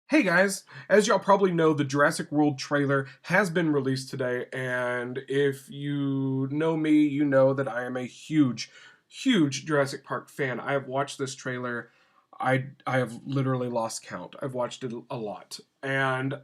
Hey guys, as y'all probably know, the Jurassic World trailer has been released today, and if you know me, you know that I am a huge Jurassic Park fan. I have watched this trailer. I have literally lost count. I've watched it a lot, and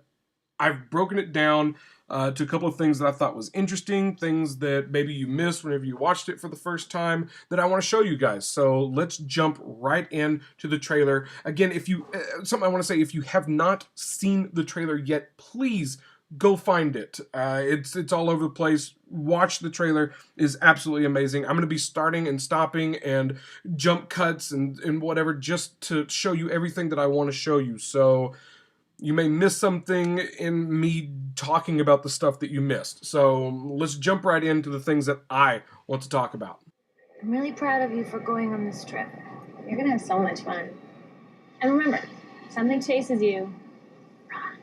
I've broken it down to a couple of things that I thought was interesting, things that maybe you missed whenever you watched it for the first time that I want to show you guys. So let's jump right into the trailer. Again, if you something I want to say, if you have not seen the trailer yet, please go find it. It's all over the place. Watch the trailer, is absolutely amazing. I'm going to be starting and stopping and jump cuts and whatever just to show you everything that I want to show you. So you may miss something in me talking about the stuff that you missed. So let's jump right into the things that I want to talk about. I'm really proud of you for going on this trip. You're gonna have so much fun. And remember, if something chases you, run.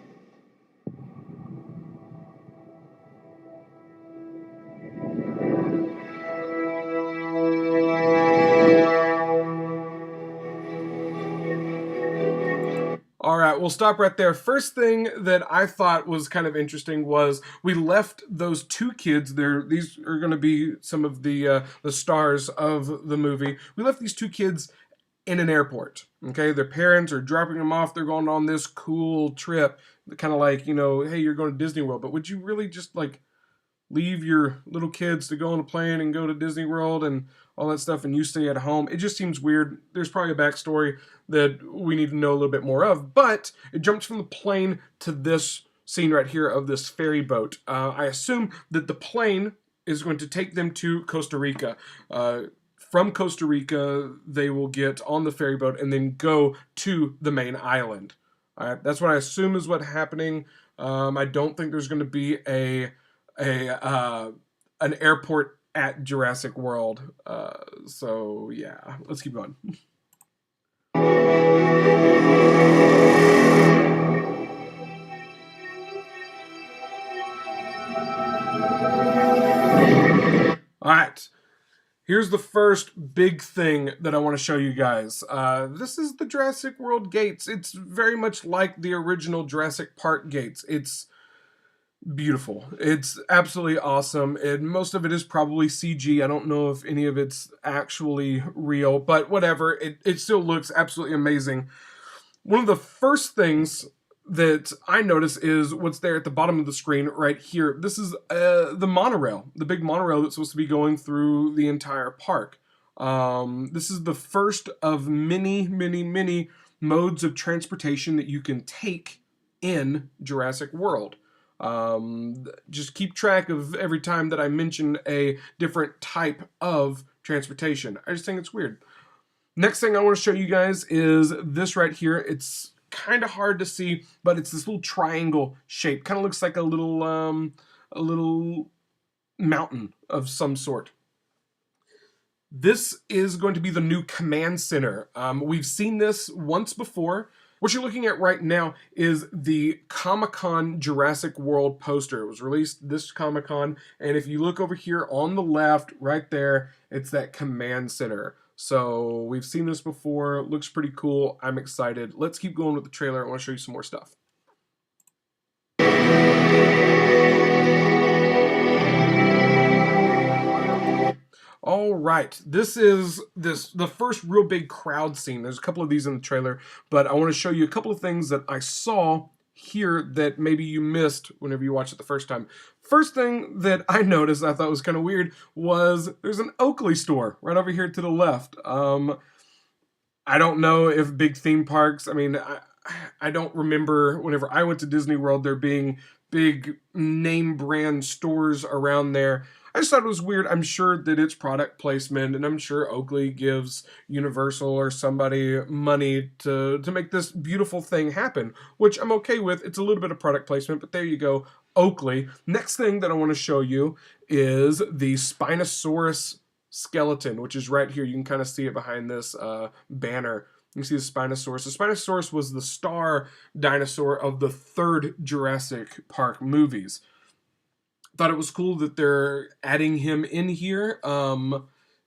All right, we'll stop right there. First thing that I thought was kind of interesting was we left those two kids there. These are going to be some of the stars of the movie. We left these two kids in an airport. Okay, their parents are dropping them off. They're going on this cool trip, kind of like, hey, you're going to Disney World. But would you really just like leave your little kids to go on a plane and go to Disney World and all that stuff, and you stay at home? It just seems weird. There's probably a backstory that we need to know a little bit more of, but it jumps from the plane to this scene right here of this ferry boat. I assume that the plane is going to take them to Costa Rica. From Costa Rica, they will get on the ferry boat and then go to the main island. All right, that's what I assume is what's happening. I don't think there's going to be an airport at Jurassic World. So yeah, let's keep going. All right. Here's the first big thing that I want to show you guys. This is the Jurassic World gates. It's very much like the original Jurassic Park gates. It's beautiful. It's absolutely awesome. And most of it is probably CG. I don't know if any of it's actually real, but whatever. It still looks absolutely amazing. One of the first things that I notice is what's there at the bottom of the screen right here. This is the monorail, the big monorail that's supposed to be going through the entire park. This is the first of many modes of transportation that you can take in Jurassic World. Just keep track of every time that I mention a different type of transportation. I just think it's weird. Next thing I want to show you guys is this right here. It's kind of hard to see, but it's this little triangle shape. Kind of looks like a little mountain of some sort. This is going to be the new command center. We've seen this once before. What you're looking at right now is the Comic-Con Jurassic World poster. It was released this Comic-Con, and if you look over here on the left, right there, it's that command center. So we've seen this before. It looks pretty cool. I'm excited. Let's keep going with the trailer. I want to show you some more stuff. All right, this is the first real big crowd scene. There's a couple of these in the trailer, but I want to show you a couple of things that I saw here that maybe you missed whenever you watched it the first time. First thing that I noticed I thought was kind of weird was there's an Oakley store right over here to the left. I don't know if big theme parks, I don't remember whenever I went to Disney World there being big name brand stores around there. I just thought it was weird. I'm sure that it's product placement, and I'm sure Oakley gives Universal or somebody money to make this beautiful thing happen, which I'm okay with. It's a little bit of product placement, but there you go, Oakley. Next thing that I want to show you is the Spinosaurus Skeleton, which is right here. You can kind of see it behind this banner. You can see the Spinosaurus. The Spinosaurus was the star dinosaur of the third Jurassic Park movies. Thought it was cool that they're adding him in here.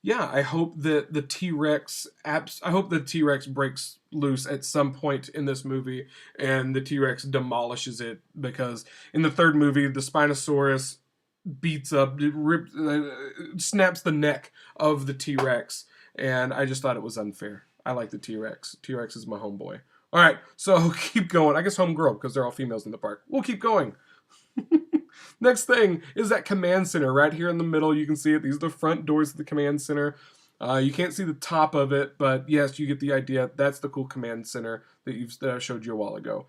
yeah, I hope that the T-Rex I hope the T-Rex breaks loose at some point in this movie and the T-Rex demolishes it, because in the third movie the Spinosaurus beats up, snaps the neck of the T-Rex, and I just thought it was unfair. I like the T-Rex. T-Rex is my homeboy. All right, so keep going. I guess homegirl, because they're all females in the park. We'll keep going. Next thing is that command center right here in the middle. You can see it. These are the front doors of the command center. You can't see the top of it, but yes, you get the idea. That's the cool command center that I showed you a while ago.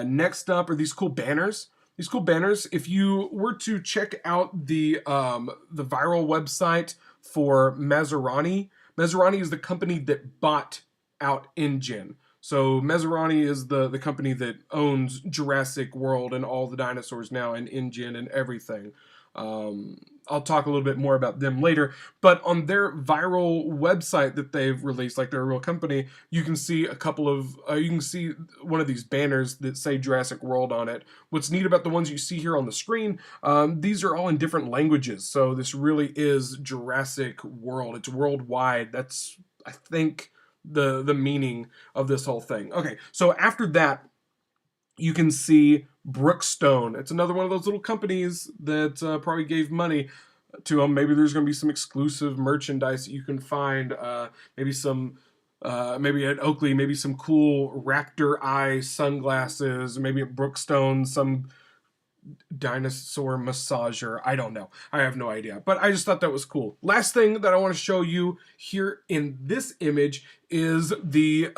Next up are these cool banners. These cool banners. If you were to check out the viral website for Maserati, Maserati is the company that bought out InGen. So Maserati is the company that owns Jurassic World and all the dinosaurs now, and InGen and everything. I'll talk a little bit more about them later, but on their viral website that they've released, like they're a real company, you can see a couple of, you can see one of these banners that say Jurassic World on it. What's neat about the ones you see here on the screen, these are all in different languages, so this really is Jurassic World. It's worldwide. That's, I think, the meaning of this whole thing. Okay, so after that, you can see Brookstone. It's another one of those little companies that probably gave money to them. Maybe there's going to be some exclusive merchandise that you can find. Maybe at Oakley, maybe some cool raptor eye sunglasses. Maybe at Brookstone, some dinosaur massager. I don't know. I have no idea. But I just thought that was cool. Last thing that I want to show you here in this image is the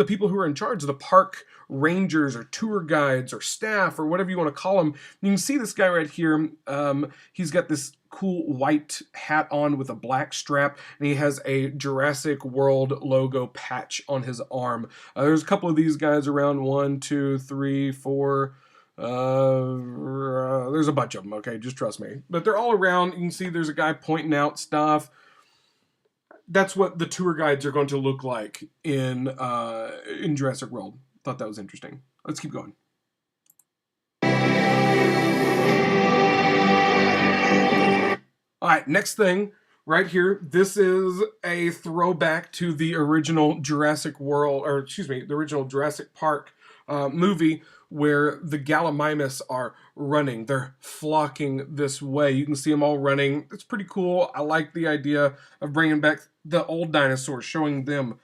people who are in charge of the park rangers or tour guides or staff or whatever you want to call them. You can see this guy right here. He's got this cool white hat on with a black strap, and he has a Jurassic World logo patch on his arm. There's a couple of these guys around. 1, 2, 3, 4. There's a bunch of them, okay? Just trust me. But they're all around. You can see there's a guy pointing out stuff. That's what the tour guides are going to look like in Jurassic World. Thought that was interesting. Let's keep going. All right, next thing right here. This is a throwback to the original Jurassic World, or excuse me, the original Jurassic Park movie, where the Gallimimus are running. They're flocking this way. You can see them all running. It's pretty cool. I like the idea of bringing back the old dinosaurs, showing them.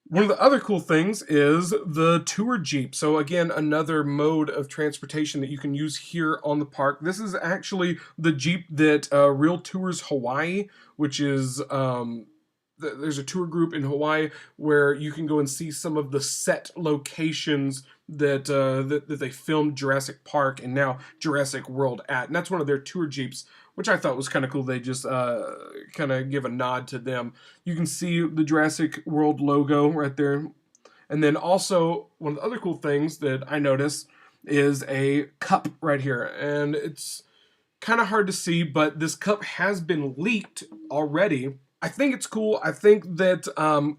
One of the other cool things is the tour Jeep. So again, another mode of transportation that you can use here on the park. This is actually the Jeep that Real Tours Hawaii, which is there's a tour group in Hawaii where you can go and see some of the set locations that that they filmed Jurassic Park and now Jurassic World at. And that's one of their tour Jeeps, which I thought was kind of cool. They just kind of give a nod to them. You can see the Jurassic World logo right there. And then also, one of the other cool things that I noticed is a cup right here. And it's kind of hard to see, but this cup has been leaked already. I think it's cool. I think that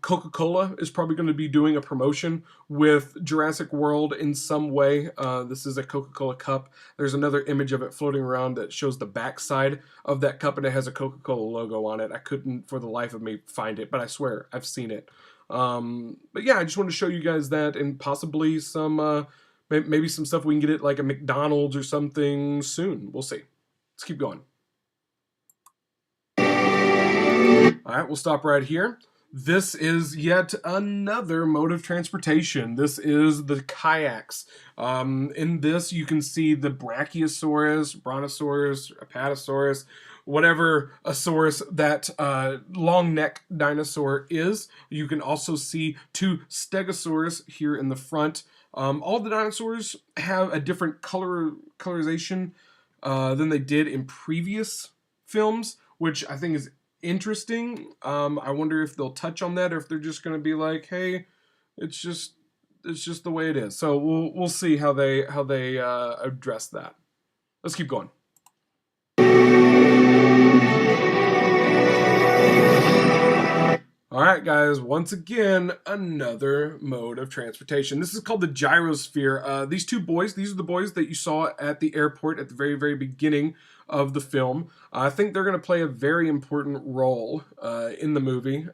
Coca-Cola is probably going to be doing a promotion with Jurassic World in some way. This is a Coca-Cola Cup. There's another image of it floating around that shows the backside of that cup, and it has a Coca-Cola logo on it. I couldn't for the life of me find it, but I swear I've seen it. But yeah, I just wanted to show you guys that, and possibly some maybe some stuff we can get at like a McDonald's or something soon. We'll see. Let's keep going. All right, we'll stop right here. This is yet another mode of transportation. This is the kayaks. In this, you can see the Brachiosaurus, Brontosaurus, Apatosaurus, whatever a saurus that long neck dinosaur is. You can also see 2 Stegosaurus here in the front. All the dinosaurs have a different colorization than they did in previous films, which I think is interesting. I wonder if they'll touch on that, or if they're just going to be like, hey, it's just the way it is. So we'll see how they address that. Let's keep going. All right, guys, once again, another mode of transportation. This is called the gyrosphere. These two boys, these are the boys that you saw at the airport at the very, very beginning of the film. I think they're going to play a very important role in the movie.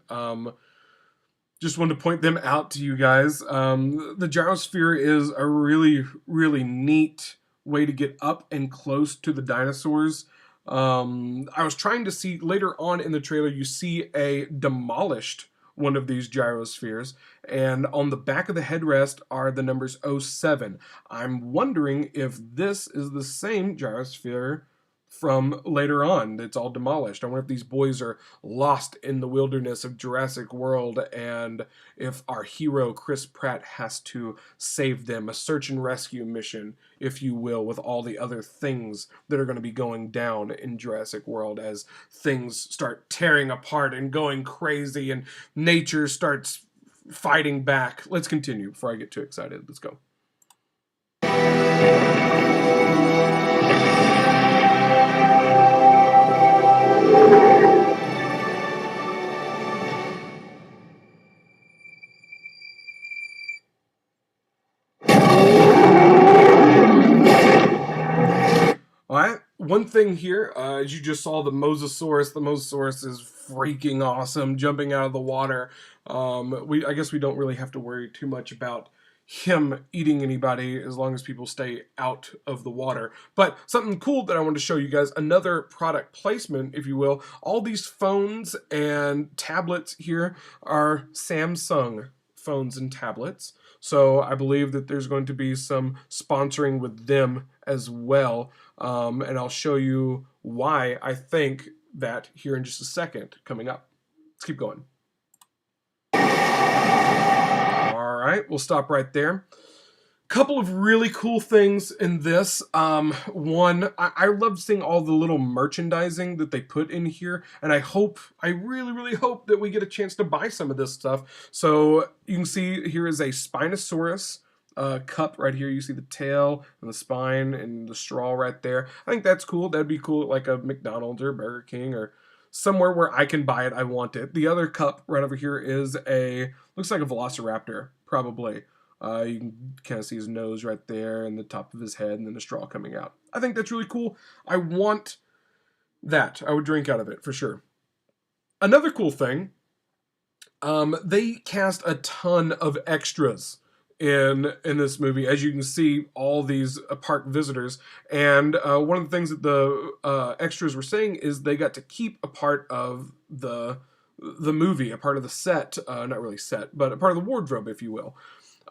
Just wanted to point them out to you guys. The gyrosphere is a really, really neat way to get up and close to the dinosaurs. I was trying to see later on in the trailer, you see a demolished one of these gyrospheres, and on the back of the headrest are the numbers 07. I'm wondering if this is the same gyrosphere from later on that's all demolished. I wonder if these boys are lost in the wilderness of Jurassic World and if our hero Chris Pratt has to save them, a search and rescue mission, if you will, with all the other things that are going to be going down in Jurassic World as things start tearing apart and going crazy and nature starts fighting back. Let's continue before I get too excited. Let's go. All right, one thing here, as you just saw the Mosasaurus is freaking awesome, jumping out of the water. I guess we don't really have to worry too much about him eating anybody as long as people stay out of the water. But something cool that I want to show you guys, another product placement, if you will. All these phones and tablets here are Samsung phones and tablets. So I believe that there's going to be some sponsoring with them as well. And I'll show you why I think that here in just a second coming up. Let's keep going. All right, we'll stop right there. Couple of really cool things in this. One, I love seeing all the little merchandising that they put in here, and I really, really hope that we get a chance to buy some of this stuff. So you can see here is a Spinosaurus cup right here. You see the tail and the spine and the straw right there. I think that's cool. That'd be cool at like a McDonald's or Burger King or somewhere where I can buy it. I want it. The other cup right over here is looks like a Velociraptor, probably. You can kind of see his nose right there and the top of his head and then the straw coming out. I think that's really cool. I want that. I would drink out of it for sure. Another cool thing, they cast a ton of extras in this movie. As you can see, all these park visitors. And one of the things that the extras were saying is they got to keep a part of the movie, a part of the set, not really set, but a part of the wardrobe, if you will.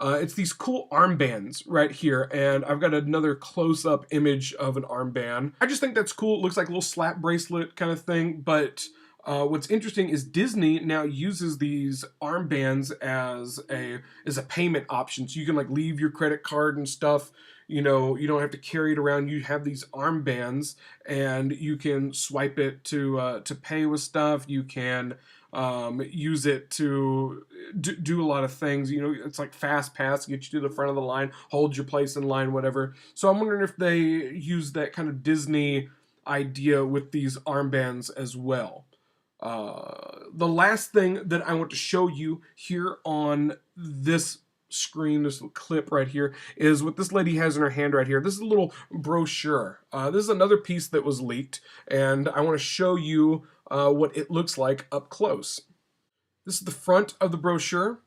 It's these cool armbands right here, and I've got another close-up image of an armband. I just think that's cool. It looks like a little slap bracelet kind of thing, but what's interesting is Disney now uses these armbands as a payment option, so you can like leave your credit card and stuff. You know, you don't have to carry it around. You have these armbands, and you can swipe it to pay with stuff. You can use it to do a lot of things. You know, it's like fast pass, get you to the front of the line, hold your place in line, whatever. So I'm wondering if they use that kind of Disney idea with these armbands as well. The last thing that I want to show you here on this screen, this little clip right here, is what this lady has in her hand right here. This is a little brochure. This is another piece that was leaked, and I want to show you what it looks like up close. This is the front of the brochure.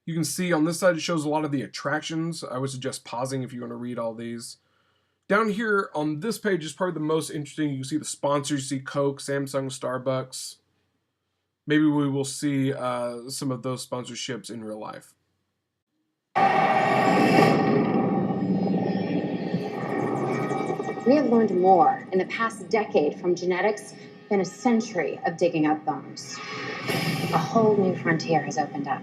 You can see on this side it shows a lot of the attractions. I would suggest pausing if you want to read all these. Down here on this page is probably the most interesting. You can see the sponsors. You see Coke, Samsung, Starbucks. Maybe we will see some of those sponsorships in real life. We have learned more in the past decade from genetics than a century of digging up bones. A whole new frontier has opened up.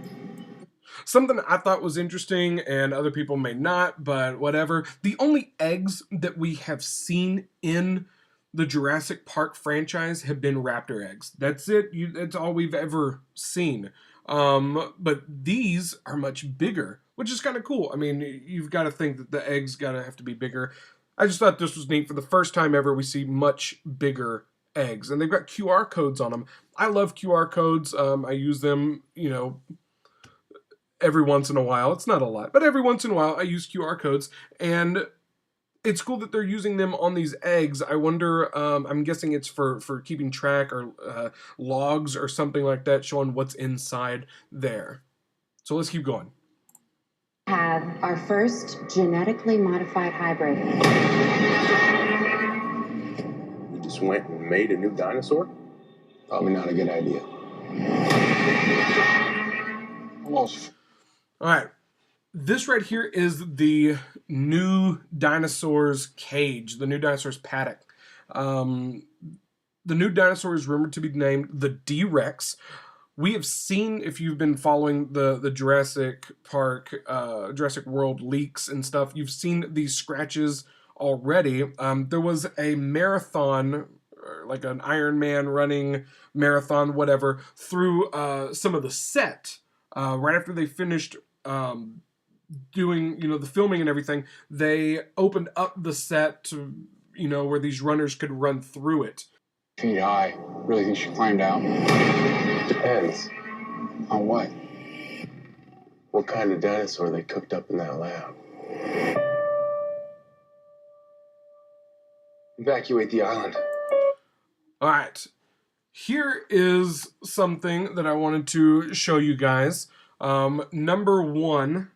Something I thought was interesting, and other people may not, but whatever. The only eggs that we have seen in the Jurassic Park franchise have been raptor eggs. That's it. That's all we've ever seen. But these are much bigger, which is kind of cool. I mean, you've got to think that the eggs got to have to be bigger. I just thought this was neat. For the first time ever, we see much bigger eggs, and they've got QR codes on them. I love QR codes. I use them, every once in a while. It's not a lot, but every once in a while I use QR codes, and it's cool that they're using them on these eggs. I wonder, I'm guessing it's for keeping track or logs or something like that, showing what's inside there. So let's keep going. Have our first genetically modified hybrid. We just went and made a new dinosaur? Probably not a good idea. Almost. All right. This right here is the new dinosaur's cage, the new dinosaur's paddock. The new dinosaur is rumored to be named the D-Rex. We have seen, if you've been following the Jurassic Park, Jurassic World leaks and stuff, you've seen these scratches already. There was a marathon, like an Iron Man running marathon, whatever, through some of the set. Right after they finished doing, the filming and everything, they opened up the set to, where these runners could run through it. Feet high. Really think she climbed out? Depends. On what? What kind of dinosaur they cooked up in that lab? Evacuate the island. All right. Here is something that I wanted to show you guys. Number one,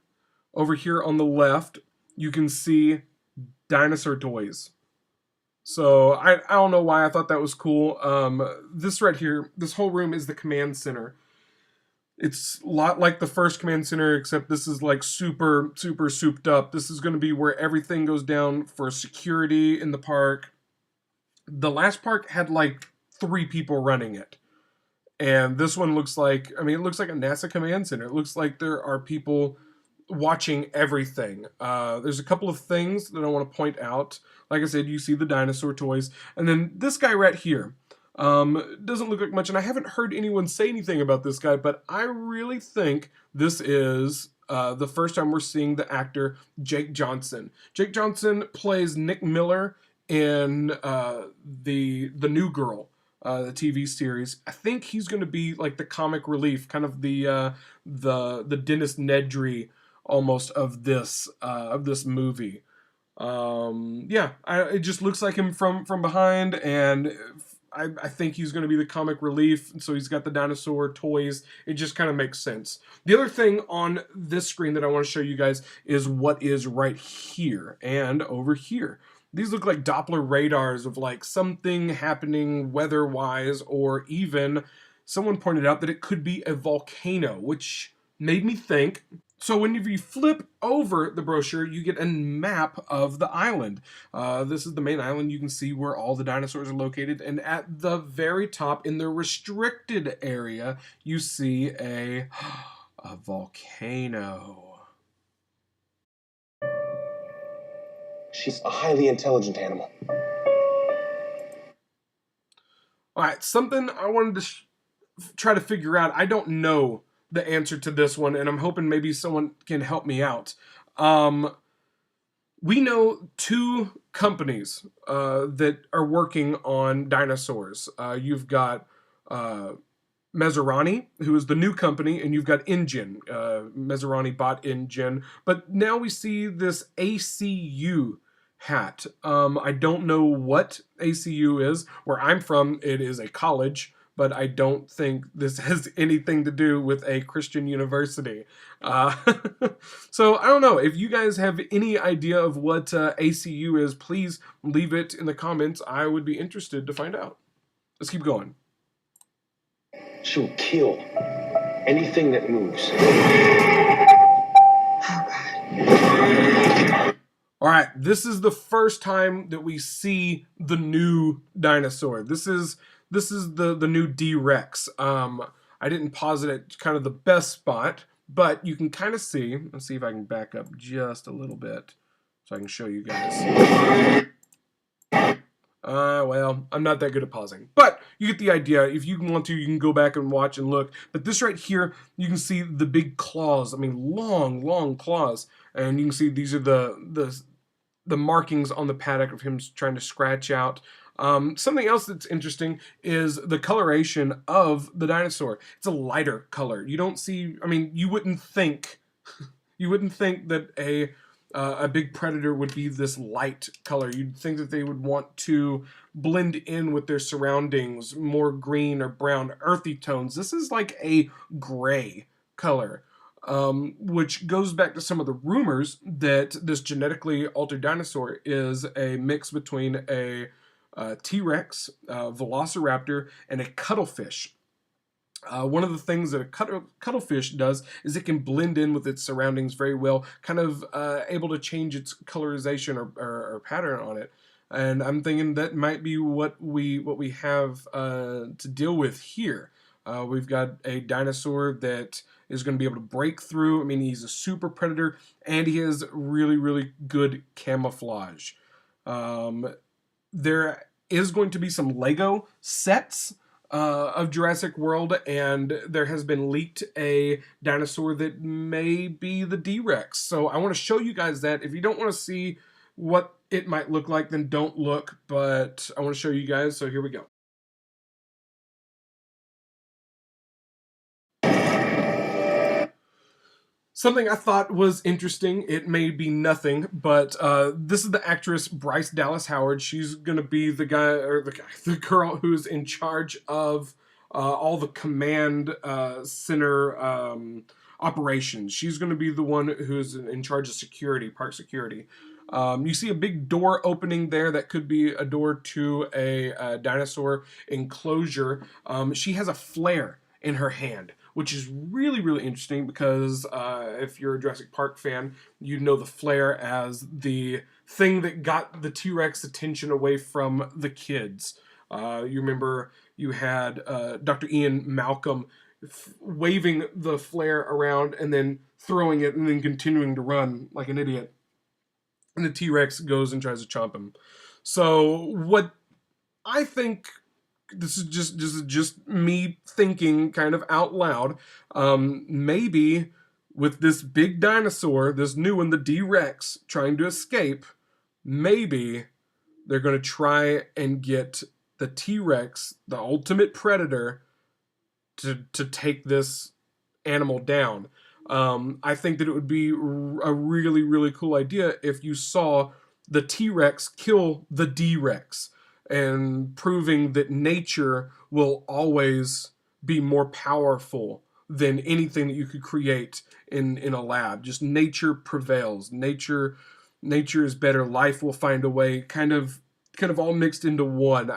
over here on the left, you can see dinosaur toys. So I don't know why I thought that was cool. This right here, this whole room is the command center. It's a lot like the first command center, except this is like super, super souped up. This is going to be where everything goes down for security in the park. The last park had like 3 people running it. And this one looks like, it looks like a NASA command center. It looks like there are people watching everything. There's a couple of things that I want to point out. Like I said, you see the dinosaur toys. And then this guy right here doesn't look like much. And I haven't heard anyone say anything about this guy, but I really think this is the first time we're seeing the actor Jake Johnson. Jake Johnson plays Nick Miller in the New Girl, the TV series. I think he's going to be like the comic relief, kind of the Dennis Nedry almost of this movie. It just looks like him from behind, and I think he's going to be the comic relief. So he's got the dinosaur toys. It just kind of makes sense. The other thing on this screen that I want to show you guys is what is right here and over here. These look like Doppler radars of like something happening weather-wise, or even someone pointed out that it could be a volcano, which made me think. So whenever you flip over the brochure, you get a map of the island. This is the main island. You can see where all the dinosaurs are located. And at the very top, in the restricted area, you see a volcano. She's a highly intelligent animal. All right, something I wanted to try to figure out. I don't know the answer to this one, and I'm hoping maybe someone can help me out. We know 2 companies that are working on dinosaurs. You've got Maserati, who is the new company, and you've got InGen. Maserati bought InGen, but now we see this ACU hat. I don't know what ACU is. Where I'm from, it is a college, but I don't think this has anything to do with a Christian university. So I don't know. If you guys have any idea of what ACU is, please leave it in the comments. I would be interested to find out. Let's keep going. She'll kill anything that moves. All right, this is the first time that we see the new dinosaur. This is the new D-Rex. I didn't pause it at kind of the best spot, but you can kind of see. Let's see if I can back up just a little bit so I can show you guys. Well, I'm not that good at pausing, but you get the idea. If you want to, you can go back and watch and look. But this right here, you can see the big claws. I mean, long, long claws. And you can see these are the markings on the paddock of him trying to scratch out Something else that's interesting is the coloration of the dinosaur. It's a lighter color. You don't see, I mean, you wouldn't think that a big predator would be this light color. You'd think that they would want to blend in with their surroundings, more green or brown, earthy tones. This is like a gray color, which goes back to some of the rumors that this genetically altered dinosaur is a mix between a T-Rex, Velociraptor, and a cuttlefish. One of the things that a cuttlefish does is it can blend in with its surroundings very well, kind of able to change its colorization or pattern on it. And I'm thinking that might be what we have to deal with here. We've got a dinosaur that is going to be able to break through. I mean, he's a super predator, and he has really, really good camouflage. There is going to be some Lego sets of Jurassic World, and there has been leaked a dinosaur that may be the D-Rex. So I want to show you guys that. If you don't want to see what it might look like, then don't look, but I want to show you guys, so here we go. Something I thought was interesting, it may be nothing, but this is the actress Bryce Dallas Howard. She's going to be the girl who's in charge of all the command center operations. She's going to be the one who's in charge of security, park security. You see a big door opening there. That could be a door to a dinosaur enclosure. She has a flare in her hand, which is really, really interesting because if you're a Jurassic Park fan, you know the flare as the thing that got the T-Rex attention away from the kids. You remember you had Dr. Ian Malcolm waving the flare around and then throwing it and then continuing to run like an idiot. And the T-Rex goes and tries to chomp him. So what I think, this is just me thinking kind of out loud, maybe with this big dinosaur, this new one, the D-Rex, trying to escape, maybe they're going to try and get the T-Rex, the ultimate predator, to take this animal down. I think that it would be a really, really cool idea if you saw the T-Rex kill the D-Rex, and proving that nature will always be more powerful than anything that you could create in a lab. Just nature prevails. Nature is better. Life will find a way. Kind of all mixed into one.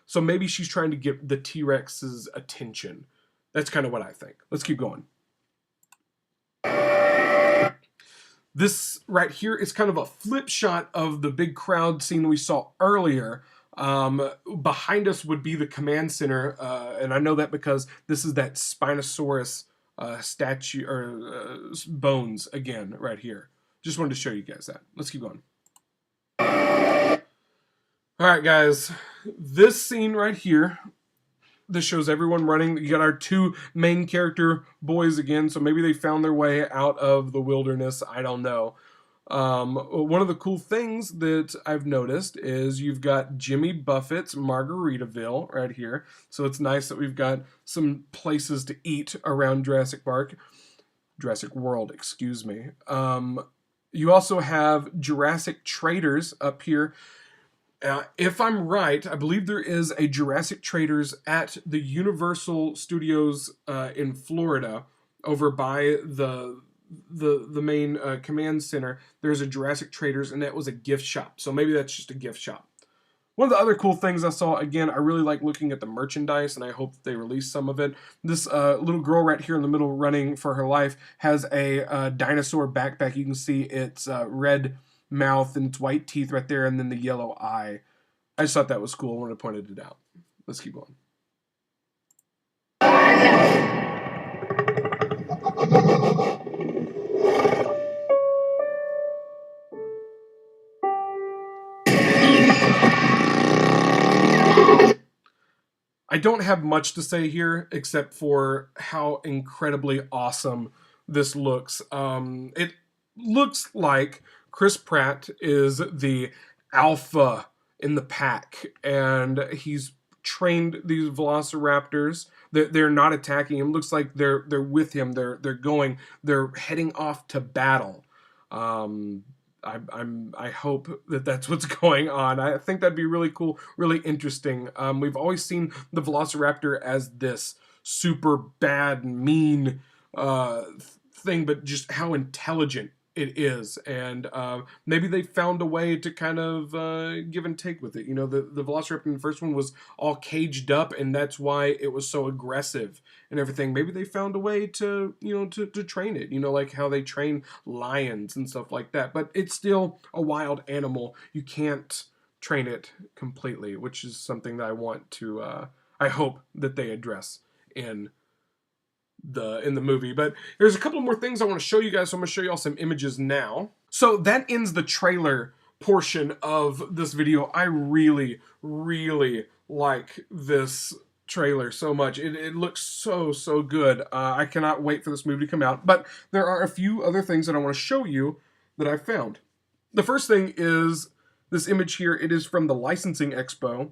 So maybe she's trying to get the T-Rex's attention. That's kind of what I think. Let's keep going. This right here is kind of a flip shot of the big crowd scene we saw earlier. Behind us would be the command center, and I know that because this is that Spinosaurus statue or bones again right here. Just wanted to show you guys that. Let's keep going. All right, guys, this scene right here, this shows everyone running. You got our two main character boys again, so maybe they found their way out of the wilderness. I don't know. One of the cool things that I've noticed is you've got Jimmy Buffett's Margaritaville right here. So it's nice that we've got some places to eat around Jurassic World, excuse me. You also have Jurassic Traders up here. If I'm right, I believe there is a Jurassic Traders at the Universal Studios in Florida, over by the main command center. There's a Jurassic Traders, and that was a gift shop. So maybe that's just a gift shop. One of the other cool things I saw, again, I really like looking at the merchandise, and I hope that they release some of it. This little girl right here in the middle running for her life has a dinosaur backpack. You can see its red mouth and its white teeth right there, and then the yellow eye. I just thought that was cool. I wanted to point it out. Let's keep going. I don't have much to say here except for how incredibly awesome this looks. It looks like Chris Pratt is the alpha in the pack, and he's trained these velociraptors. They're not attacking him. Looks like they're with him. They're heading off to battle. I hope that that's what's going on. I think that'd be really cool, really interesting. We've always seen the velociraptor as this super bad, mean thing, but just how intelligent it is, and maybe they found a way to kind of give and take with it. You know, the velociraptor in the first one was all caged up, and that's why it was so aggressive and everything. Maybe they found a way to, you know, to train it, you know, like how they train lions and stuff like that. But it's still a wild animal. You can't train it completely, which is something that I want to I hope that they address in the movie. But there's a couple more things I want to show you guys, so I'm going to show you all some images now. So that ends the trailer portion of this video. I really like this trailer so much. It looks so good. I cannot wait for this movie to come out. But there are a few other things that I want to show you that I found. The first thing is this image here. It is from the Licensing Expo.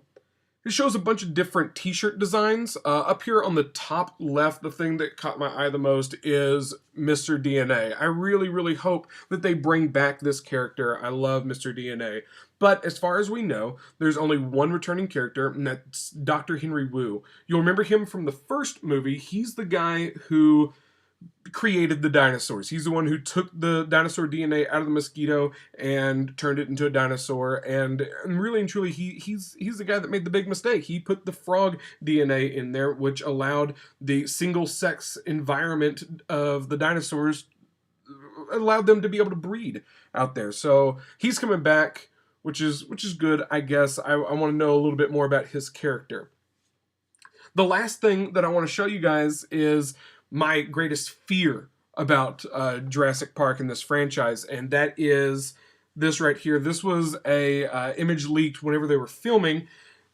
It shows a bunch of different t-shirt designs. Up here on the top left, the thing that caught my eye the most is Mr. DNA. I really hope that they bring back this character. I love Mr. DNA. But as far as we know, there's only one returning character, and that's Dr. Henry Wu. You'll remember him from the first movie. He's the guy who created the dinosaurs. He's the one who took the dinosaur DNA out of the mosquito and turned it into a dinosaur. And really and truly, he's the guy that made the big mistake. He put the frog DNA in there, which allowed the single-sex environment of the dinosaurs, allowed them to be able to breed out there. So he's coming back, which is good, I guess. I want to know a little bit more about his character. The last thing that I want to show you guys is my greatest fear about Jurassic Park and this franchise, and that is this right here. This was a image leaked whenever they were filming,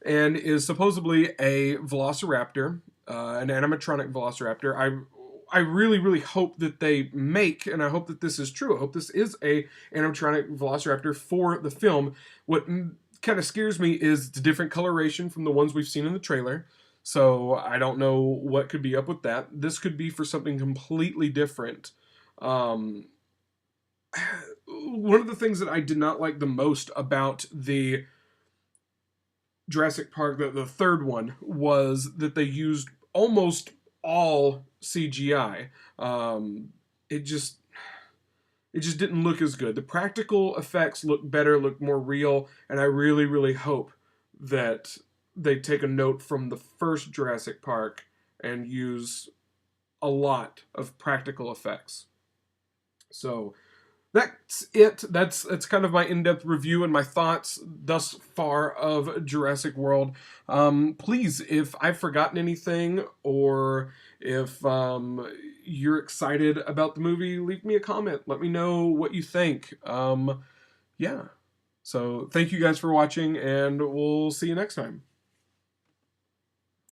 and is supposedly a velociraptor, an animatronic velociraptor. I really hope that they make, and I hope that this is true. I hope this is a animatronic velociraptor for the film. What kind of scares me is the different coloration from the ones we've seen in the trailer. So I don't know what could be up with that. This could be for something completely different. One of the things that I did not like the most about the Jurassic Park, the third one, was that they used almost all CGI. It just didn't look as good. The practical effects look better, look more real, and I really hope that they take a note from the first Jurassic Park and use a lot of practical effects. So that's it. That's kind of my in-depth review and my thoughts thus far of Jurassic World. Please, if I've forgotten anything, or if you're excited about the movie, leave me a comment. Let me know what you think. Yeah. So thank you guys for watching, and we'll see you next time.